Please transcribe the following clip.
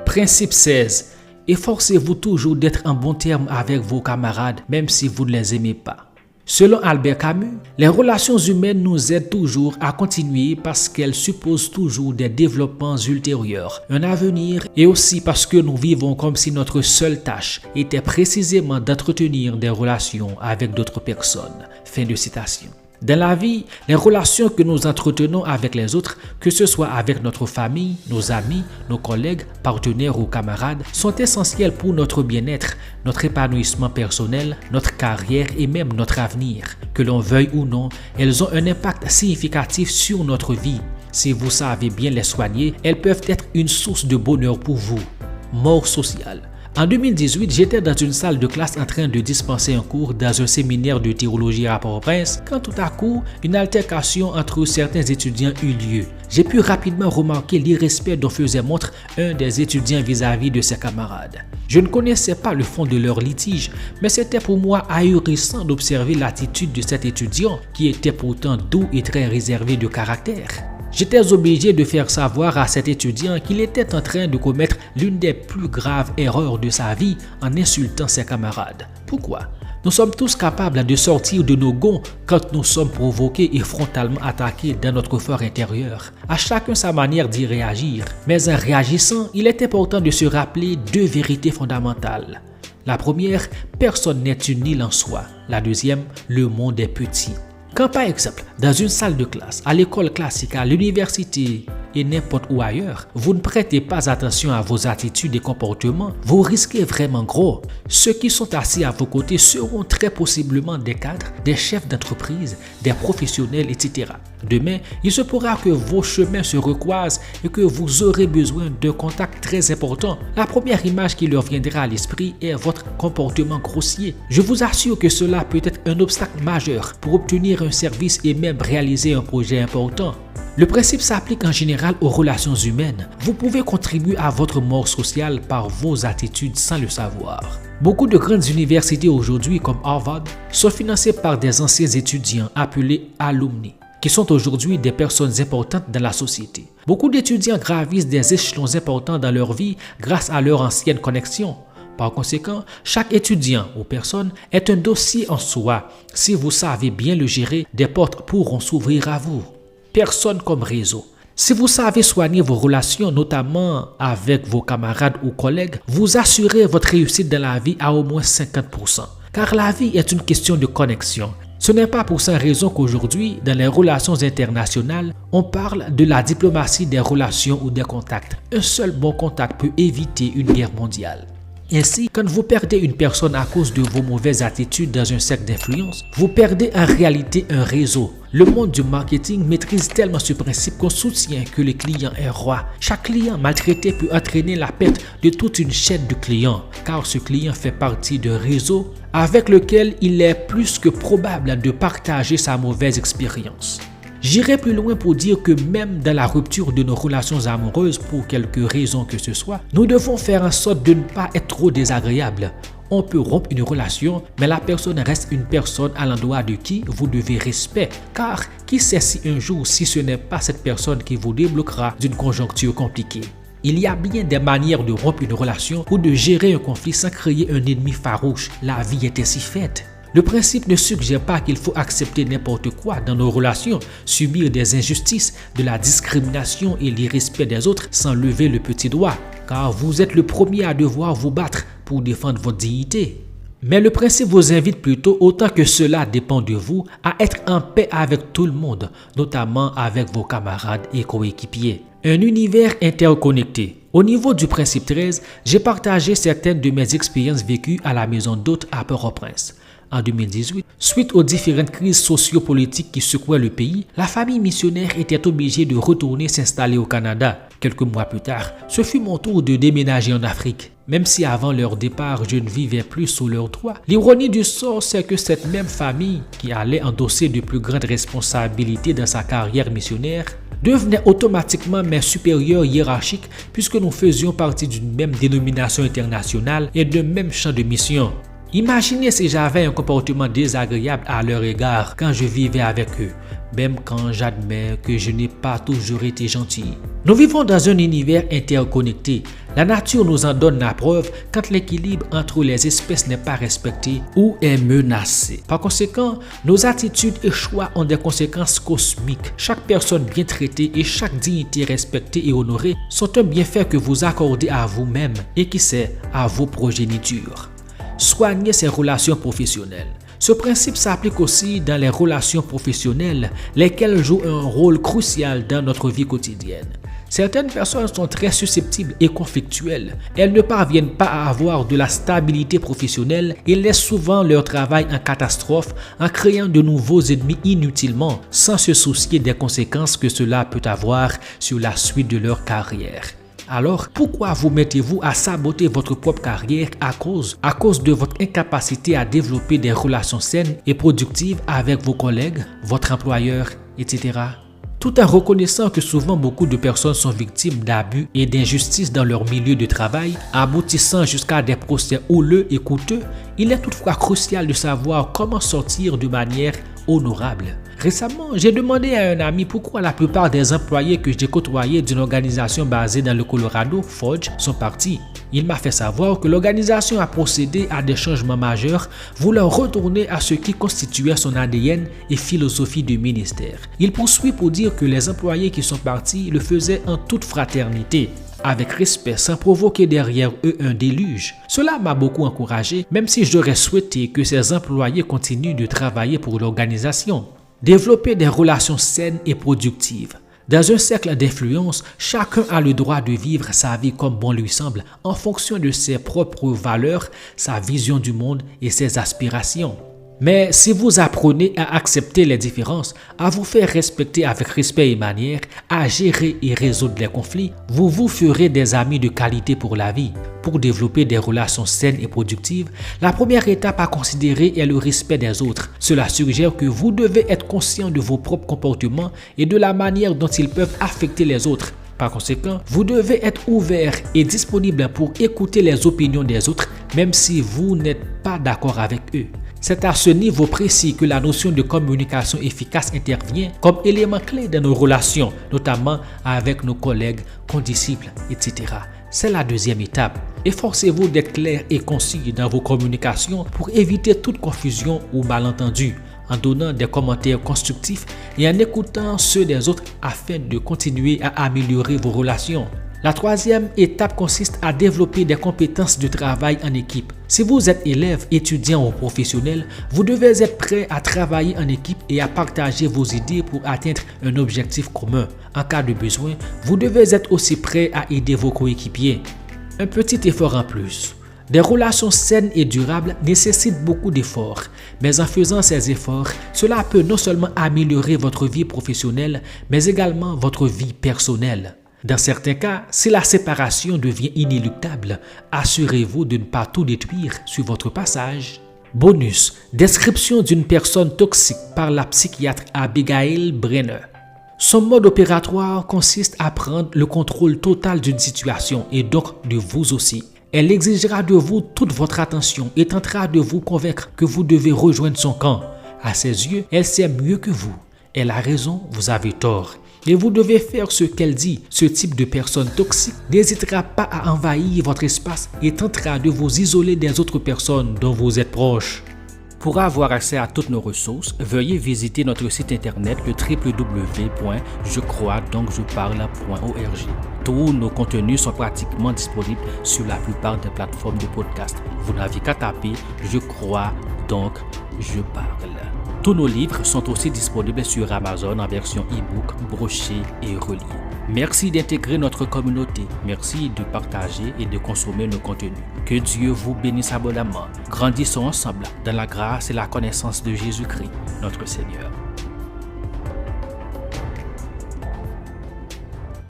Principe 16. Efforcez-vous toujours d'être en bon terme avec vos camarades, même si vous ne les aimez pas. Selon Albert Camus, les relations humaines nous aident toujours à continuer parce qu'elles supposent toujours des développements ultérieurs, un avenir et aussi parce que nous vivons comme si notre seule tâche était précisément d'entretenir des relations avec d'autres personnes. Fin de citation. Dans la vie, les relations que nous entretenons avec les autres, que ce soit avec notre famille, nos amis, nos collègues, partenaires ou camarades, sont essentielles pour notre bien-être, notre épanouissement personnel, notre carrière et même notre avenir. Que l'on veuille ou non, elles ont un impact significatif sur notre vie. Si vous savez bien les soigner, elles peuvent être une source de bonheur pour vous. Mort sociale. En 2018, j'étais dans une salle de classe en train de dispenser un cours dans un séminaire de théologie à Port-au-Prince quand tout à coup, une altercation entre certains étudiants eut lieu. J'ai pu rapidement remarquer l'irrespect dont faisait montre un des étudiants vis-à-vis de ses camarades. Je ne connaissais pas le fond de leur litige, mais c'était pour moi ahurissant d'observer l'attitude de cet étudiant qui était pourtant doux et très réservé de caractère. J'étais obligé de faire savoir à cet étudiant qu'il était en train de commettre l'une des plus graves erreurs de sa vie en insultant ses camarades. Pourquoi? Nous sommes tous capables de sortir de nos gonds quand nous sommes provoqués et frontalement attaqués dans notre fort intérieur. À chacun sa manière d'y réagir. Mais en réagissant, il est important de se rappeler deux vérités fondamentales. La première, personne n'est une île en soi. La deuxième, le monde est petit. Quand par exemple, dans une salle de classe, à l'école classique, à l'université et n'importe où ailleurs, vous ne prêtez pas attention à vos attitudes et comportements, vous risquez vraiment gros. Ceux qui sont assis à vos côtés seront très possiblement des cadres, des chefs d'entreprise, des professionnels, etc. Demain, il se pourra que vos chemins se recroisent et que vous aurez besoin d'un contact très important. La première image qui leur viendra à l'esprit est votre comportement grossier. Je vous assure que cela peut être un obstacle majeur pour obtenir un service et même réaliser un projet important. Le principe s'applique en général aux relations humaines. Vous pouvez contribuer à votre mort sociale par vos attitudes sans le savoir. Beaucoup de grandes universités aujourd'hui comme Harvard sont financées par des anciens étudiants appelés alumni, qui sont aujourd'hui des personnes importantes dans la société. Beaucoup d'étudiants gravissent des échelons importants dans leur vie grâce à leur ancienne connexion. Par conséquent, chaque étudiant ou personne est un dossier en soi. Si vous savez bien le gérer, des portes pourront s'ouvrir à vous. Personne comme réseau. Si vous savez soigner vos relations, notamment avec vos camarades ou collègues, vous assurez votre réussite dans la vie à au moins 50%. Car la vie est une question de connexion. Ce n'est pas pour cette raison qu'aujourd'hui, dans les relations internationales, on parle de la diplomatie des relations ou des contacts. Un seul bon contact peut éviter une guerre mondiale. Ainsi, quand vous perdez une personne à cause de vos mauvaises attitudes dans un cercle d'influence, vous perdez en réalité un réseau. Le monde du marketing maîtrise tellement ce principe qu'on soutient que le client est roi. Chaque client maltraité peut entraîner la perte de toute une chaîne de clients, car ce client fait partie d'un réseau avec lequel il est plus que probable de partager sa mauvaise expérience. J'irai plus loin pour dire que même dans la rupture de nos relations amoureuses, pour quelque raison que ce soit, nous devons faire en sorte de ne pas être trop désagréables. On peut rompre une relation, mais la personne reste une personne à l'endroit de qui vous devez respect. Car qui sait si un jour, si ce n'est pas cette personne qui vous débloquera d'une conjoncture compliquée. Il y a bien des manières de rompre une relation ou de gérer un conflit sans créer un ennemi farouche. La vie est ainsi faite. Le principe ne suggère pas qu'il faut accepter n'importe quoi dans nos relations, subir des injustices, de la discrimination et l'irrespect des autres sans lever le petit doigt, car vous êtes le premier à devoir vous battre pour défendre votre dignité. Mais le principe vous invite plutôt, autant que cela dépend de vous, à être en paix avec tout le monde, notamment avec vos camarades et coéquipiers. Un univers interconnecté. Au niveau du principe 13, j'ai partagé certaines de mes expériences vécues à la maison d'hôtes à Port-au-Prince. En 2018, suite aux différentes crises socio-politiques qui secouaient le pays, la famille missionnaire était obligée de retourner s'installer au Canada. Quelques mois plus tard, ce fut mon tour de déménager en Afrique. Même si avant leur départ, je ne vivais plus sous leur toit, l'ironie du sort, c'est que cette même famille, qui allait endosser de plus grandes responsabilités dans sa carrière missionnaire, devenait automatiquement mes supérieurs hiérarchiques puisque nous faisions partie d'une même dénomination internationale et d'un même champ de mission. Imaginez si j'avais un comportement désagréable à leur égard quand je vivais avec eux. même quand j'admets que je n'ai pas toujours été gentil. Nous vivons dans un univers interconnecté. La nature nous en donne la preuve quand l'équilibre entre les espèces n'est pas respecté ou est menacé. Par conséquent, nos attitudes et choix ont des conséquences cosmiques. Chaque personne bien traitée et chaque dignité respectée et honorée sont un bienfait que vous accordez à vous-même et qui sait à vos progénitures. Soignez ses relations professionnelles. Ce principe s'applique aussi dans les relations professionnelles, lesquelles jouent un rôle crucial dans notre vie quotidienne. Certaines personnes sont très susceptibles et conflictuelles. Elles ne parviennent pas à avoir de la stabilité professionnelle et laissent souvent leur travail en catastrophe en créant de nouveaux ennemis inutilement, sans se soucier des conséquences que cela peut avoir sur la suite de leur carrière. Alors, pourquoi vous mettez-vous à saboter votre propre carrière à cause de votre incapacité à développer des relations saines et productives avec vos collègues, votre employeur, etc.? Tout en reconnaissant que souvent beaucoup de personnes sont victimes d'abus et d'injustices dans leur milieu de travail, aboutissant jusqu'à des procès houleux et coûteux, il est toutefois crucial de savoir comment sortir de manière honorable. Récemment, j'ai demandé à un ami pourquoi la plupart des employés que j'ai côtoyés d'une organisation basée dans le Colorado, Forge, sont partis. Il m'a fait savoir que l'organisation a procédé à des changements majeurs, voulant retourner à ce qui constituait son ADN et philosophie de ministère. Il poursuit pour dire que les employés qui sont partis le faisaient en toute fraternité, avec respect, sans provoquer derrière eux un déluge. Cela m'a beaucoup encouragé, même si j'aurais souhaité que ces employés continuent de travailler pour l'organisation. Développer des relations saines et productives. Dans un cercle d'influence, chacun a le droit de vivre sa vie comme bon lui semble, en fonction de ses propres valeurs, sa vision du monde et ses aspirations. Mais si vous apprenez à accepter les différences, à vous faire respecter avec respect et manière, à gérer et résoudre les conflits, vous vous ferez des amis de qualité pour la vie. Pour développer des relations saines et productives, la première étape à considérer est le respect des autres. Cela suggère que vous devez être conscient de vos propres comportements et de la manière dont ils peuvent affecter les autres. Par conséquent, vous devez être ouvert et disponible pour écouter les opinions des autres, même si vous n'êtes pas d'accord avec eux. C'est à ce niveau précis que la notion de communication efficace intervient comme élément clé dans nos relations, notamment avec nos collègues, condisciples, etc. C'est la deuxième étape. Efforcez-vous d'être clair et concis dans vos communications pour éviter toute confusion ou malentendu, en donnant des commentaires constructifs et en écoutant ceux des autres afin de continuer à améliorer vos relations. La troisième étape consiste à développer des compétences de travail en équipe. Si vous êtes élève, étudiant ou professionnel, vous devez être prêt à travailler en équipe et à partager vos idées pour atteindre un objectif commun. En cas de besoin, vous devez être aussi prêt à aider vos coéquipiers. Un petit effort en plus. Des relations saines et durables nécessitent beaucoup d'efforts, mais en faisant ces efforts, cela peut non seulement améliorer votre vie professionnelle, mais également votre vie personnelle. Dans certains cas, si la séparation devient inéluctable, assurez-vous de ne pas tout détruire sur votre passage. Bonus, description d'une personne toxique par la psychiatre Abigail Brenner. Son mode opératoire consiste à prendre le contrôle total d'une situation et donc de vous aussi. Elle exigera de vous toute votre attention et tentera de vous convaincre que vous devez rejoindre son camp. À ses yeux, elle sait mieux que vous. Elle a raison, vous avez tort. Et vous devez faire ce qu'elle dit. Ce type de personne toxique n'hésitera pas à envahir votre espace et tentera de vous isoler des autres personnes dont vous êtes proche. Pour avoir accès à toutes nos ressources, veuillez visiter notre site internet le www.jecroisdoncjeparle.org. Tous nos contenus sont pratiquement disponibles sur la plupart des plateformes de podcast. Vous n'avez qu'à taper « Je crois, donc je parle ». Tous nos livres sont aussi disponibles sur Amazon en version e-book, broché et relié. Merci d'intégrer notre communauté. Merci de partager et de consommer nos contenus. Que Dieu vous bénisse abondamment. Grandissons ensemble dans la grâce et la connaissance de Jésus-Christ, notre Seigneur.